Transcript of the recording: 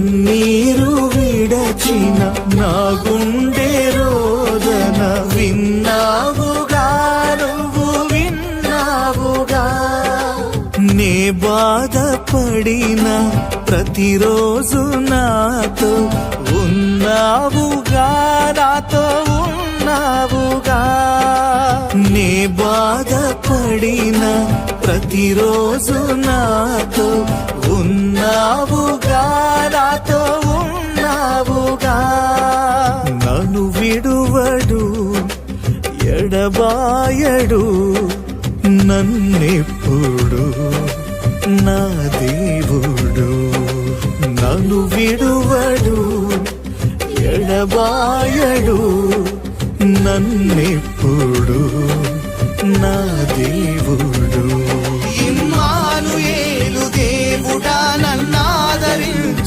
కన్నీరు విడచిన నా గుండె రోదన విన్నావుగా, నువ్వు విన్నావుగా. నే బాధపడిన ప్రతిరోజు నాతో ఉన్నావుగా, నాతో ఉన్నావుగా. నే బాధపడిన ప్రతిరోజు నాతో ఉన్నావుగా, నాతో ఉన్నావుగా. నన్ను విడువడు ఎడబాయడు నన్నెప్పుడు నా దేవుడు. నన్ను విడువడు ఎడబాయడు నన్నెప్పుడు నా దేవుడు. ఇమ్మానుయేలు దేవుడా నన్నాదరించు